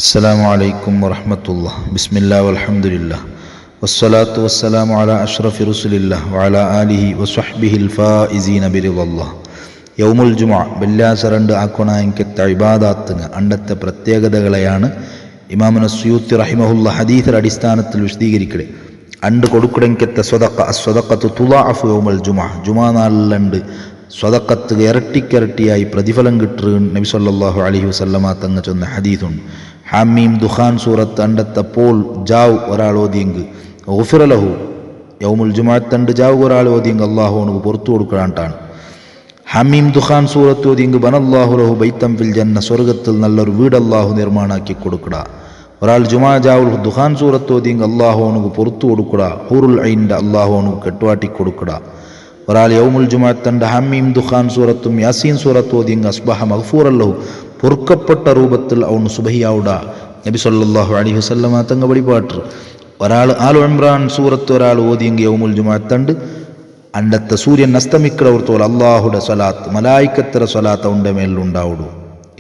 السلام عليكم ورحمة الله بسم الله والحمد لله والصلاة والسلام على أشرف رسل الله وعلى آله وصحبه الفائزين برضا الله യൗമുൽ ജുമുഅ വെള്ളിയാഴ്ച രണ്ട് ആക്കണായിക്കത്തെ ഇബാദാത്തുങ്ങ അണ്ടത്തെ പ്രത്യേകതകളെയാണ് ഇമാമുന സുയൂത്തി റഹിമഹുല്ല ഹദീസിന്റെ അടിസ്ഥാനത്തിൽ വിശദീകരിക്കണേ. അണ്ട് കൊടുക്കടങ്കത്തെ സ്വതക്ക സ്വതക്കത്ത് തുളാഅഫു യൗമുൽ ജുമുഅ ജുമുഅ നാളിലണ്ട് സ്വതക്കത്ത് ഇരട്ടിക്കിരട്ടിയായി പ്രതിഫലം കിട്ടും നബി സല്ലല്ലാഹു അലൈഹി വസല്ലമ തങ്ങൾ ചൊന്ന ഹദീസുണ്ട്. ഹാമീം ദുഖാൻ സൂറത്ത് അണ്ടത്തെ പോൾ ജാവ് ഒരാൾ ഓതിയെങ്കിൽ ഗുഫിറ ലഹു യൗമുൽ ജുമുഅത്തണ്ട് ജാവ് ഒരാൾ ഓതിയെങ്കിൽ അള്ളാഹു അവനക്ക് പുറത്തു കൊടുക്കാനാണ്. ഹമീം ദുഖാൻ സൂറത്ത് ഓതിയെങ്കിൽ ബനല്ലാഹു ലഹു ബൈത്തം ഫിൽ ജന്ന സ്വർഗത്തിൽ നല്ലൊരു വീട് അള്ളാഹു നിർമ്മാണാക്കി കൊടുക്കട. ഒരാൾ ജുമാ ജാവുൽ ദുഖാൻ സൂറത്ത് ഓതിയെങ്കിൽ അള്ളാഹു അവനക്ക് പുറത്തു കൊടുക്കട. ഹൂറുൽ ഐൻ്റെ അള്ളാഹു അവനക്ക് കെട്ടുവാട്ടി കൊടുക്കട. ഒരാൾ യൗമുൽ ജുമുഅത്തണ്ട് ഹമീം ദുഖാൻ സൂറത്തും യാസീൻ സൂറത്ത് ഓതിയെങ്കിൽ അസ്ബഹ മഗ്ഫൂറല്ലഹു പൊറുക്കപ്പെട്ട രൂപത്തിൽ അവന് സുബഹിയാവുട. നബി സല്ലല്ലാഹു അലൈഹി വസല്ലമ തങ്ങൾ വഴിപാട്ട്. ഒരാൾ ആലു ഇമ്രാൻ സൂറത്ത് ഒരാൾ ഓതിയെങ്കിൽ യൗമുൽ ജുമുഅത്തണ്ട് അണ്ടത്തെ സൂര്യൻ അസ്തമിക്കടവർത്തോൽ അള്ളാഹുടെ സ്വലാത്ത് മലായിക്കത്തര സ്വലാത്ത് അവൻ്റെ മേലുണ്ടാവുള്ളൂ.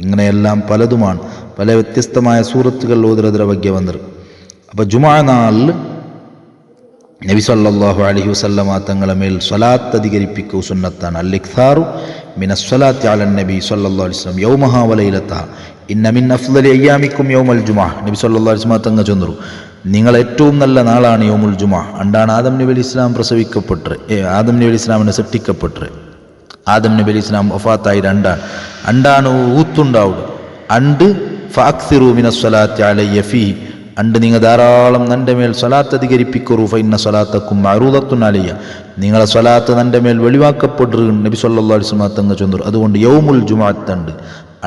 ഇങ്ങനെയെല്ലാം പലതുമാണ്, പല വ്യത്യസ്തമായ സൂറത്തുകൾ ഓതിരതിര വഗ്യ വന്നത്. അപ്പോൾ ജുമുഅ നാളിൽ നബി സല്ലല്ലാഹു അലൈഹി വസല്ലമ തങ്ങളെ മേൽ സ്വലാത്ത് അധികരിപ്പിക്കുക സുന്നത്താണ്. അൽ-ഇക്സാറു മിനസ്സലാത്തി അലൻ നബി സല്ലല്ലാഹു അലൈഹി വസല്ലം യൗമഹാ വലൈലതഹാ ഇന്ന മിൻ അഫ്ളലി അയ്യാമിക്കും യൗമുൽ ജുമുഅ. നബി സല്ലല്ലാഹു അലൈഹി വസല്ലമ തങ്ങൾ ചൊന്നു നിങ്ങൾ ഏറ്റവും നല്ല നാളാണ് യൗമുൽ ജുമുഅ. അണ്ടാണ് ആദം നബി അലൈഹി ഇസ്ലാം പ്രസവിക്കപ്പെട്ടത്, ആദം നബി അലൈഹി ഇസ്ലാമിനെ സൃഷ്ടിക്കപ്പെട്ടത്. ആദം നബി അലൈഹി ഇസ്ലാം വഫാത്തായി അണ്ടാണ് ഊത്തുണ്ടാവുക. അണ്ട് ഫഅക്സിറു മിനസ്സലാത്തി അലയ്യ ഫീഹി അണ്ട് നിങ്ങൾ ധാരാളം എൻ്റെ മേൽ സ്വലാത്ത് അധികരിപ്പിക്കറു ഫഇന്ന സ്വലാത്തക്കും മഅറൂദത്തുൻ അലയ്യ നിങ്ങളെ സ്വലാത്ത് എൻ്റെ മേൽ വെളിവാക്കപ്പെടും നബി സല്ലല്ലാഹു അലൈഹി വസല്ലം തങ്ങൾ ചൊന്നു. അതുകൊണ്ട് യൗമുൽ ജുമുഅത്തണ്ട്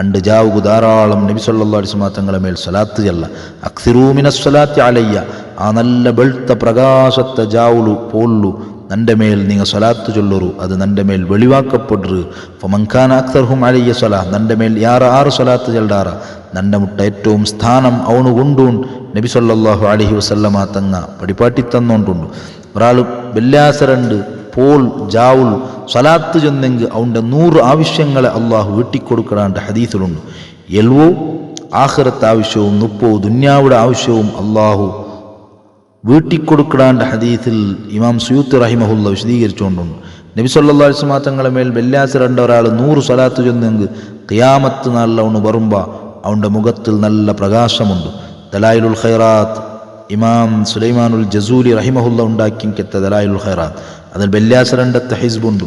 അണ്ട് ജാവുക ധാരാളം നബി സല്ലല്ലാഹു അലൈഹി വസല്ലം തങ്ങളെ മേൽ സ്വലാത്ത് ചൊല്ല. അക്സിറൂ മിനസ്സലാത്തി അലയ്യ ആ നല്ല വെളുത്ത പ്രകാശത്തെ ജാവുലു പോളു നൻ്റെ മേൽ നിങ്ങൾ സ്വലാത്ത് ചൊല്ലറു, അത് നൻ്റെ മേൽ വെളിവാക്കപ്പെടും. ഫമൻ കാന അക്സർഹും അലയ്യ സ്വലാ നൻ്റെ മേൽ ആറ് സ്വലാത്ത് ചെല്ലാറ നൻ്റെ മുട്ട ഏറ്റവും സ്ഥാനം അവന് കൊണ്ടും നബി സല്ലല്ലാഹു അലൈഹി വസല്ലമ തങ്ങ പടിപ്പാട്ടി തന്നോണ്ടുണ്ട്. ഒരാൾ വെള്ളിയാസരണ്ട് പോൾ ജാവുൽ സ്വലാത്ത് ചെന്നെങ്കിൽ അവൻ്റെ 100 ആവശ്യങ്ങളെ അള്ളാഹു വീട്ടിക്കൊടുക്കടാണ്ട് ഹദീസിലുണ്ട്. എൽവോ ആഖിറത്ത് ആവശ്യവും 30 ദുന്യാവുടെ ആവശ്യവും അള്ളാഹു വീട്ടിക്കൊടുക്കടാണ്ട് ഹദീസിൽ ഇമാം സുയൂത്തി റഹിമഹുല്ല വിശദീകരിച്ചുകൊണ്ടുണ്ട്. നബി സല്ലല്ലാഹു അലൈഹി വസല്ലം തങ്ങളെ മേൽ വെള്ളിയാസരണ്ട് ഒരാൾ 100 സ്വലാത്ത് ചെന്നെങ്കിൽ ഖിയാമത്ത് നാളിൽ അവന് വരുമ്പോൾ അവൻ്റെ മുഖത്തിൽ നല്ല പ്രകാശമുണ്ട്. ദലായിലുൽ ഖൈറാത്ത് ഇമാം സുലൈമാനുൽ ജസൂലി റഹിമഹുല്ല ഉണ്ടാക്കിക്കത്തെ ദലായിലുൽ ഖൈറാത്ത് അതിൽ വെള്ളിയാസരണ്ടത്തെ ഹിസ്ബുണ്ട്.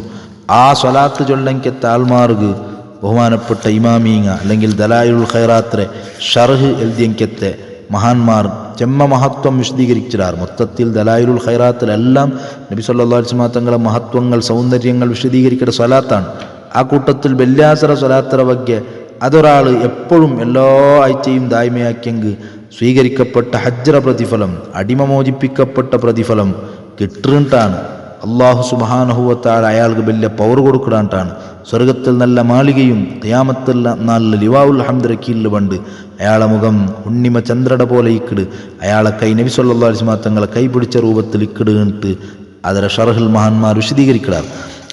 ആ സ്വലാത്ത് ചൊല്ലങ്കത്തെ ആൽമാർക്ക് ബഹുമാനപ്പെട്ട ഇമാമീങ്ങ അല്ലെങ്കിൽ ദലായിലുൽ ഖൈറാത്തിലെ ഷർഹ് എഴുതിയങ്കത്തെ മഹാന്മാർ ചെമ്മ മഹത്വം വിശദീകരിച്ചിടാർ. മൊത്തത്തിൽ ദലായിലുൽ ഖൈറാത്തിലെല്ലാം നബി സല്ലല്ലാഹു അലൈഹി വസല്ലം തങ്ങളുടെ മഹത്വങ്ങൾ സൗന്ദര്യങ്ങൾ വിശദീകരിക്കേണ്ട സ്വലാത്താണ്. ആ കൂട്ടത്തിൽ വെള്ളിയാസര സ്വലാത്തറ വഗ്യ അതൊരാൾ എപ്പോഴും എല്ലാ ആഴ്ചയും ദായ്മയാക്കിയെങ്കിൽ സ്വീകരിക്കപ്പെട്ട ഹജ്ജറ പ്രതിഫലം അടിമ മോചിപ്പിക്കപ്പെട്ട പ്രതിഫലം കിട്ടുന്നിട്ടാണ്. അള്ളാഹു സുബ്ഹാനഹു വ തആല അയാൾക്ക് വലിയ പവർ കൊടുക്കാനായിട്ടാണ്. സ്വർഗത്തിൽ നല്ല മാളികയും ഖിയാമത്തിൽ നല്ല ലിവാഉൽ ഹംദ് കീഴിൽ പണ്ട് അയാളെ മുഖം ഉണ്ണിമ ചന്ദ്രട പോലെ ഇക്കിട് അയാളെ കൈ നബി സല്ലല്ലാഹു അലൈഹി വസല്ലം തങ്ങളെ കൈ പിടിച്ച രൂപത്തിൽ ഇക്കിടുന്നിട്ട് അതിലെ ഷർഹിൽ മഹാന്മാർ വിശദീകരിക്കാറ്.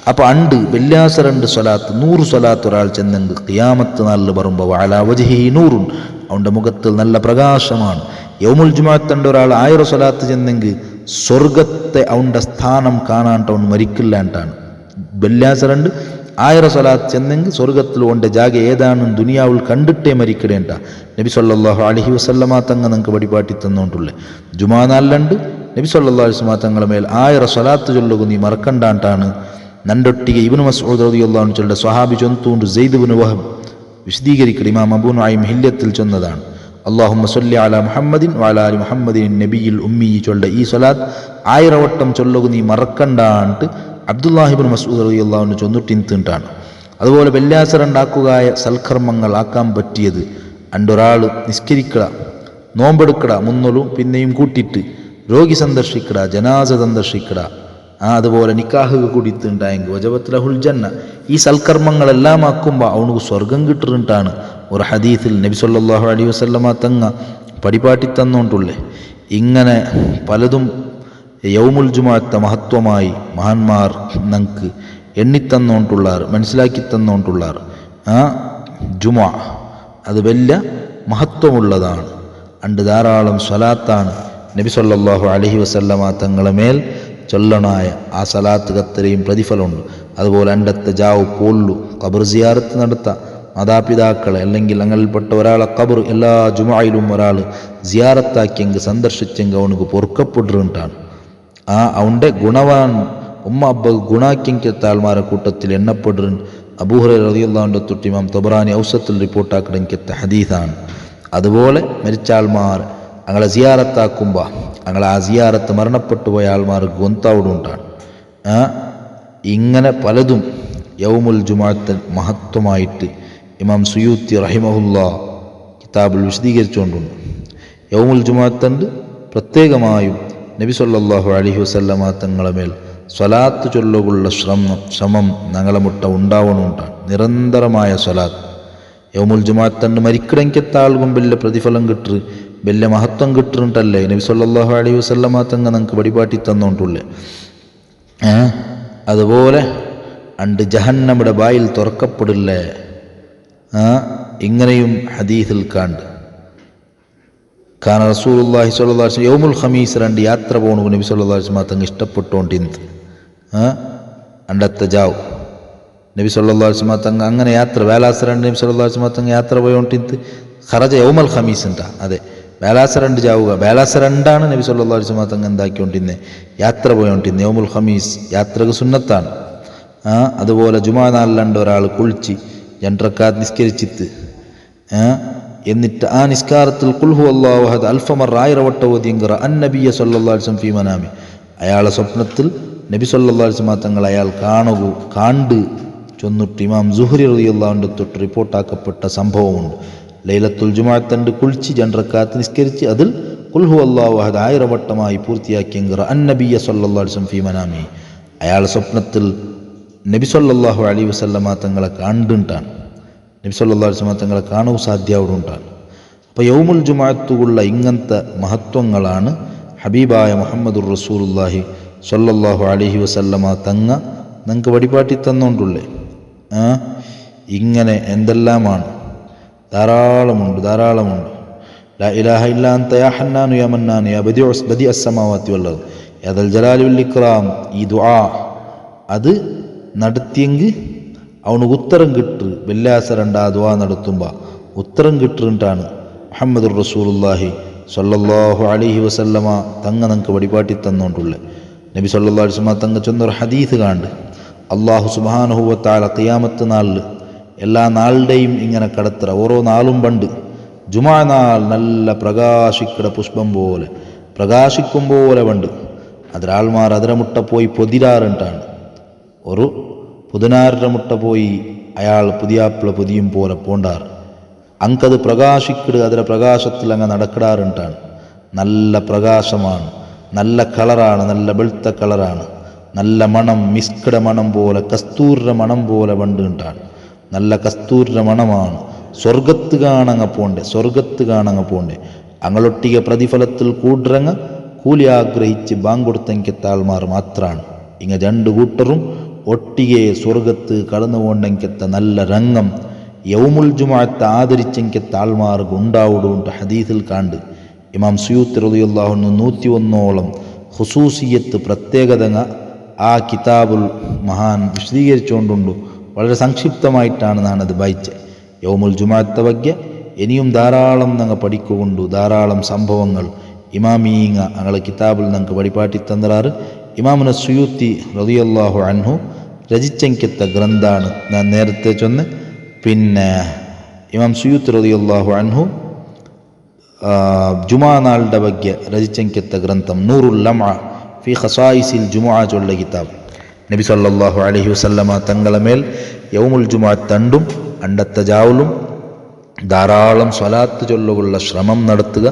അപ്പോൾ അണ്ട് വെള്ളിയാസരണ്ട് സ്വലാത്ത് 100 സ്വലാത്ത് ഒരാൾ ചെന്നെങ്കിൽ ഖിയാമത്ത് നാളിൽ വരുമ്പോൾ വഅലാ വജ്ഹിഹി നൂറുൻ അവൻ്റെ മുഖത്തിൽ നല്ല പ്രകാശമാണ്. യൗമുൽ ജുമുഅത്തണ്ട് ഒരാൾ 1000 സ്വലാത്ത് ചെന്നെങ്കിൽ സ്വർഗത്തെ അവൻ്റെ സ്ഥാനം കാണാണ്ട് അവൻ മരിക്കില്ലാണ്ടാണ്. വെള്ളിയാസരണ്ട് 1000 സ്വലാത്ത് ചെന്നെങ്കിൽ സ്വർഗത്തിൽ അവൻ്റെ ജാഗ ഏതാണെന്ന് ദുനിയാവിൽ കണ്ടിട്ടേ മരിക്കടേണ്ട നബി സല്ലല്ലാഹു അലൈഹി വസല്ലമ തങ്ങൾ നിങ്ങൾക്ക് വടിപാട്ടി തന്നുകൊണ്ടുള്ളേ. ജുമാ നാളിലണ്ട് നബി സല്ലല്ലാഹു അലൈഹി വസല്ലമ തങ്ങളെ മേൽ 1000 സ്വലാത്ത് ചൊല്ലുക നീ മറക്കണ്ടാണ്ടാണ്. നണ്ടൊട്ടിಗೆ ഇബ്നു മസ്ഊദ് റളിയല്ലാഹു അൻഹു ചൊല്ലുന്ന സ്വഹാബി ചൊന്തുകൊണ്ട് സെയ്ദ് ഇബ്നു വഹബ് വിശദീകരിക്കൽ ഇമാം അബൂ നുഐം ഹില്യത്തിൽ ചൊന്നതാണ്. അല്ലാഹുമ്മ സ്വല്ലി അലാ മുഹമ്മദിൻ വഅലാ ആലി മുഹമ്മദിൻ നബിയിൽ ഉമ്മി ചൊല്ല ഈ സ്വലാത്ത് 1000 വട്ടം ചൊല്ലുക നീ മറക്കണ്ടാണ്ട് അബ്ദുല്ലാഹി ഇബ്നു മസ്ഊദ് റളിയല്ലാഹു അൻഹു ചൊന്നിട്ടിന്താണ്. അതുപോലെ വെള്ളിയാസരണ്ടാക്കുകയായ സൽക്കർമ്മങ്ങൾ ആക്കാൻ പറ്റിയത് അണ്ടൊരാൾ നിസ്കരിക്കട, നോമ്പെടുക്കട, മുന്നോലും പിന്നെയും കൂട്ടിയിട്ട് രോഗി സന്ദർശിക്കട, ജനാസ സന്ദർശിക്കട, അതുപോലെ നിക്കാഹ് കൂടിയിട്ടുണ്ടായെങ്കിൽ വജബത്ത് ലഹുൽ ജന്ന. ഈ സൽക്കർമ്മങ്ങളെല്ലാം ആക്കുമ്പോൾ അവനക്ക് സ്വർഗം കിട്ടുന്നിട്ടാണ് ഒരു ഹദീസിൽ നബി സല്ലല്ലാഹു അലൈഹി വസല്ലമ തങ്ങ പടിപാട്ടി തന്നുകൊണ്ടുള്ളേ. ഇങ്ങനെ പലതും യൗമുൽ ജുമുഅത്തെ മഹത്വമായി മഹാന്മാർ നമുക്ക് എണ്ണിത്തന്നുകൊണ്ടുള്ളാർ, മനസ്സിലാക്കി തന്നുകൊണ്ടുള്ളാർ. ജുമുഅ അത് വലിയ മഹത്വമുള്ളതാണ്. അണ്ട് ധാരാളം സ്വലാത്താണ് നബി സല്ലല്ലാഹു അലൈഹി വസല്ലമ തങ്ങളെ മേൽ ചൊല്ലണായ ആ സലാത്ത് കത്തരയും പ്രതിഫലമുണ്ട്. അതുപോലെ അണ്ടത്തെ ജാവ് പോള്ളു ഖബർ സിയാറത്ത് നടത്താം. മാതാപിതാക്കളെ അല്ലെങ്കിൽ അങ്ങനെപ്പെട്ട ഒരാളെ ഖബർ എല്ലാ ജുമുഅയിലും ഒരാൾ സിയാറത്താക്കിയെങ്കിൽ സന്ദർശിച്ചെങ്കിൽ അവനക്ക് പൊറുക്കപ്പെട്ടിട്ടാണ്. അവൻ്റെ ഗുണവാൻ ഉമ്മ അബ്ബ ഗുണാക്കിയെങ്കിൽ താൽമാരെ കൂട്ടത്തിൽ എണ്ണപ്പെടും. അബൂ ഹുറൈറ റളിയല്ലാഹു അൻഹു തൊട്ട് ഇമാം തബറാനി ഔസത്തിൽ റിപ്പോർട്ടാക്കിയ ഹദീസാണ്. അതുപോലെ മരിച്ച ആൾമാർ ഞങ്ങളെ സിയാറത്താക്കുമ്പോൾ ഞങ്ങളെ ആ സിയാറത്ത് മരണപ്പെട്ടു പോയ ആൾമാർ ഗൊന്താവിടുണ്ടാണ്. ഇങ്ങനെ പലതും യൗമുൽ ജുമുഅത്ത് മഹത്വമായിട്ട് ഇമാം സുയൂത്തി റഹിമഹുല്ലാ കിതാബിൽ വിശദീകരിച്ചുകൊണ്ടുണ്ട്. യൗമുൽ ജുമുഅത്തുണ്ട് പ്രത്യേകമായും നബി സല്ലല്ലാഹു അലൈഹി വസല്ലമ തങ്ങളെ മേൽ സ്വലാത്ത് ചൊല്ലുകൊള്ള ശ്രമം ഞങ്ങളെ മുട്ട ഉണ്ടാവണമുണ്ടാണ്. നിരന്തരമായ സ്വലാത്ത് യൗമുൽ ജുമുഅത്തുണ്ട് മരിക്കടങ്കത്താൾക്കും വലിയ പ്രതിഫലം കിട്ടു, വലിയ മഹത്വം കിട്ടുന്നുണ്ടല്ലേ നബി സല്ലല്ലാഹു അലൈഹി വസല്ലമ തങ്ങ നമുക്ക് വഴിപാട്ടി തന്നോണ്ടുള്ളേ. അതുപോലെ അണ്ട് ജഹന്നമിടെ ബായിൽ തുറക്കപ്പെടില്ലേ, ഇങ്ങനെയും ഹദീസിൽ കാണ്ട്. കാരണം റസൂലുള്ളാഹി സ്വല്ലല്ലാഹു അലൈഹി വസല്ലം യൗമുൽ ഖമീസ് രണ്ട് യാത്ര പോകണു നബി സല്ലല്ലാഹു അലൈഹി വസല്ലം തങ്ങ ഇഷ്ടപ്പെട്ടുകൊണ്ടിരുന്നത്. അണ്ടത്തെ ജാവ് നബി സല്ലല്ലാഹു അലൈഹി വസല്ലം തങ്ങ അങ്ങനെ യാത്ര വേലാസ രണ്ട് നബി സല്ലല്ലാഹു അലൈഹി വസല്ലം തങ്ങ യാത്ര പോയോണ്ടിരുന്നത് ഖറജ യൗമുൽ ഖമീസ് ഉണ്ടാ. അതെ വേലാസ രണ്ട് ജാവുക വേലാസ രണ്ടാണ് നബി സല്ലല്ലാഹു അലൈഹി വസല്ലം തങ്ങ എന്താക്കിക്കൊണ്ടിരുന്നത് യാത്ര പോയോണ്ടിരുന്നത്. യൗമുൽ ഖമീസ് യാത്രക്ക് സുന്നത്താണ്. അതുപോലെ ജുമാ നാളിലുണ്ട് ഒരാൾ കുളിച്ച് 2 റക്അത്ത് നിസ്കരിച്ചിട്ട് എന്നിട്ട് ആ നിസ്കാരത്തിൽ ഖുൽ ഹുവല്ലാഹു അഹദ് അൽഫമർ 1000 വട്ടം ഓതിയെങ്കിൽ അന്നബിയ സല്ലല്ലാഹു അലൈഹി വസല്ലം ഫീ മനാമി അയാളെ സ്വപ്നത്തിൽ നബി സല്ലല്ലാഹു അലൈഹി വസല്ലം തങ്ങൾ അയാൾ കാണ്ട് ചൊന്നിട്ട് ഇമാം സുഹ്രി റളിയല്ലാഹു അൻഹു തൊട്ട് റിപ്പോർട്ടാക്കപ്പെട്ട സംഭവമുണ്ട്. ലൈലത്തുൽ ജുമുഅത്തുണ്ട് കുളിച്ച് 2 റക്അത്ത് നിസ്കരിച്ച് അതിൽ ഖുൽ ഹുവല്ലാഹു അഹദ് 1000 വട്ടമായി പൂർത്തിയാക്കിയെങ്കിൽ അന്നബിയ സല്ലല്ലാഹു അലൈഹി വസല്ലം ഫീ മനാമി അയാളെ സ്വപ്നത്തിൽ നബി സല്ലല്ലാഹു അലൈഹി വസല്ലമ തങ്ങളെ കണ്ടിട്ടാണ്. നബി സല്ലല്ലാഹു അലൈഹി വസല്ലമ തങ്ങളെ കാണുക സാധ്യമാവുണ്ടാണ്. അപ്പോൾ യൗമുൽ ജുമുഅത്തുള്ള ഇങ്ങനത്തെ മഹത്വങ്ങളാണ് ഹബീബായ മുഹമ്മദുർ റസൂലുള്ളാഹി സല്ലല്ലാഹു അലൈഹി വസല്ലമ തങ്ങ നിങ്ങൾക്ക് വഴിപാട്ടി തന്നുകൊണ്ടുള്ളേ. ഇങ്ങനെ എന്തെല്ലാമാണ്, ധാരാളമുണ്ട്. ലാ ഇലാഹ ഇല്ലാ അൻത യാ ഹന്നാനു യാ മന്നാനു യാ ബദിഅസ് സമാവാതി വൽ അർദ് യാ ദൽ ജലാലി വൽ ഇക്റാം. ഈ ദുആ അത് നടത്തിയെങ്കിൽ അവനക്ക് ഉത്തരം കിട്ടു. വെള്ളിയാഴ്ച രണ്ടാ ദുആ നടത്തുമ്പോൾ ഉത്തരം കിട്ടുന്നിട്ടാണ് മുഹമ്മദുർ റസൂലുള്ളാഹി സല്ലല്ലാഹു അലൈഹി വസല്ലമ തങ്ങ നിങ്ങൾക്ക് വഴിപാട്ടി തന്നുകൊണ്ടുള്ളേ. നബി സല്ലല്ലാഹു അലൈഹി വസല്ലമ തങ്ങ ചൊന്നൊരു ഹദീസ് കാണ്ട് അല്ലാഹു സുബ്ഹാനഹു വ തആല ഖിയാമത്ത് നാളിൽ എല്ലാ നാളുടെയും ഇങ്ങനെ കടത്തറ ഓരോ നാളും പണ്ട് ജുമാ നാൾ നല്ല പ്രകാശിക്കട പുഷ്പം പോലെ പ്രകാശിക്കും പോലെ പണ്ട് അതിരാൾമാർ അതിര മുട്ട പോയി പൊതിരാറുണ്ടാണ്. ഒരു പുതിനാരുടെ മുട്ട പോയി അയാൾ പുതിയാപ്പിള പുതിയും പോലെ പോണ്ടാറ് അങ്കത് പ്രകാശിക്കിട് അതിലെ പ്രകാശത്തിൽ അങ്ങ് നടക്കിടാറുണ്ടാണ്. നല്ല പ്രകാശമാണ്, നല്ല കളറാണ്, നല്ല വെളുത്ത കളറാണ്, നല്ല മണം, മിസ്കിട മണം പോലെ കസ്തൂരിൻ്റെ മണം പോലെ പണ്ടുണ്ടാണ്. നല്ല കസ്തൂരിൻ്റെ മണമാണ്. സ്വർഗത്ത് കാണങ്ങ പോണ്ടേ അങ്ങളൊട്ടിക പ്രതിഫലത്തിൽ കൂടിറങ്ങ കൂലി ആഗ്രഹിച്ച് ബാങ്ക് കൊടുത്തെങ്കിൽ താൾമാർ മാത്രമാണ്. ഇങ്ങ 2 കൂട്ടറും ഒട്ടികെ സ്വർഗത്ത് കടന്നു പോണ്ടെങ്കത്തെ നല്ല രംഗം യൗമുൽ ജുമുഅത്ത് ആദരിച്ചെങ്കിൽ താൾമാർക്ക് ഉണ്ടാവുടുണ്ട് ഹദീസിൽ കാണ്ട്. ഇമാം സുയൂത്തി റളിയല്ലാഹു അൻഹു 101ഓളം ഖുസൂസിയത്ത് പ്രത്യേകത ആ കിതാബുൽ മഹാൻ വിശദീകരിച്ചുകൊണ്ടുണ്ട്. വളരെ സംക്ഷിപ്തമായിട്ടാണ് ഞാനത് വായിച്ചത്. യൗമുൽ ജുമുഅത്തെ ಬಗ್ಗೆ ഇനിയും ധാരാളം ഞങ്ങൾ പഠിക്കുകൊണ്ടു. ധാരാളം സംഭവങ്ങൾ ഇമാമീങ്ങ ഞങ്ങളെ കിതാബിൽ ഞങ്ങൾക്ക് വഴിപാട്ടി തന്നറാറ്. ഇമാമുന സുയൂത്തി റളിയല്ലാഹു അൻഹു രചിച്ചെങ്കത്തെ ഗ്രന്ഥാണ് ഞാൻ നേരത്തെ ചൊന്ന്. പിന്നെ ഇമാം സുയൂത്തി റളിയല്ലാഹു അൻഹു ജുമാ നാളുടെ ಬಗ್ಗೆ രചിച്ചെങ്കത്തെ ഗ്രന്ഥം നൂറുൽ ലംഅ ഫി ഖസായിസിൽ ജുമുഅ ചൊല്ല കിതാബ്. നബി സല്ലല്ലാഹു അലൈഹി വസല്ലമ തങ്ങളെ മേൽ യൗമുൽ ജുമുഅത്തണ്ടും അണ്ടത്തെ ജാവലും ധാരാളം സ്വലാത്ത് ചൊല്ലുകൊള്ള ശ്രമം നടത്തുക.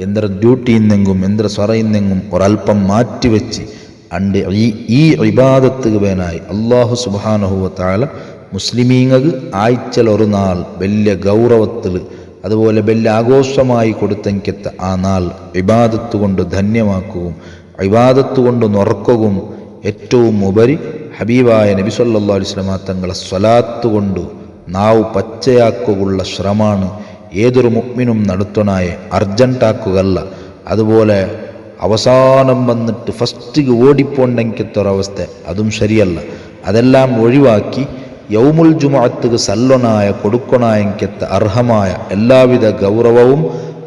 എന്തൊരു ഡ്യൂട്ടിന്നെങ്കും എന്തൊരു സ്വറയിന്നെങ്കും ഒരൽപ്പം മാറ്റിവെച്ച് അണ്ട് ഈ ഇബാദത്തുക വേനായി അല്ലാഹു സുബ്ഹാനഹു വ തആല മുസ്ലിമീങ്ങൾക്ക് ആഴ്ചയിൽ ഒരു നാൾ വലിയ ഗൗരവത്തിൽ അതുപോലെ വലിയ ആഘോഷമായി കൊടുത്തെങ്കത്തെ ആ നാൾ ഇബാദത്ത് കൊണ്ട് ധന്യമാക്കുകയും ഇബാദത്ത് കൊണ്ട് നുറക്കുകയും ഏറ്റവും ഉപരി ഹബീബായ നബി സല്ലല്ലാഹു അലൈഹി വസല്ലമ തങ്ങളെ സ്വലാത്ത് കൊണ്ട് നാവ് പച്ചയാക്കുകയുള്ള ശ്രമമാണ് ഏതൊരു മുഅ്മിനും നടത്തണായ അർജൻറ്റാക്കുകയല്ല. അതുപോലെ അവസാനം വന്നിട്ട് ഫസ്റ്റ് ഓടിപ്പോണ്ടെങ്കിത്തൊരവസ്ഥ അതും ശരിയല്ല. അതെല്ലാം ഒഴിവാക്കി യൗമുൽ ജുമുഅത്ത് സല്ലൊനായ കൊടുക്കണായെങ്കത്ത അർഹമായ എല്ലാവിധ ഗൗരവവും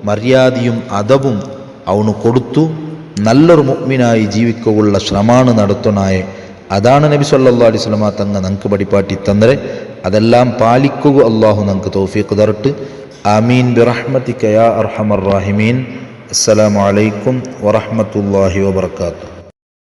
മര്യാദയും അദബും അവന് കൊടുത്തു നല്ലൊരു മുഅ്മിനായി ജീവിക്കുള്ള ശ്രമമാണ് നടത്തണായെ. അതാണ് നബി സല്ലല്ലാഹു അലൈഹി വസല്ലമ തങ്ങ നമുക്ക് പഠിപ്പാട്ടി തന്നരെ. അതെല്ലാം പാലിക്കുക അല്ലാഹു നമുക്ക് തൗഫീഖ് തരട്ടെ. ആമീൻ ബിറഹ്മതിക യാ അർഹമർ റാഹിമീൻ. അസ്സലാമു അലൈക്കും വറഹ്മത്തുള്ളാഹി വബറകാതുഹു.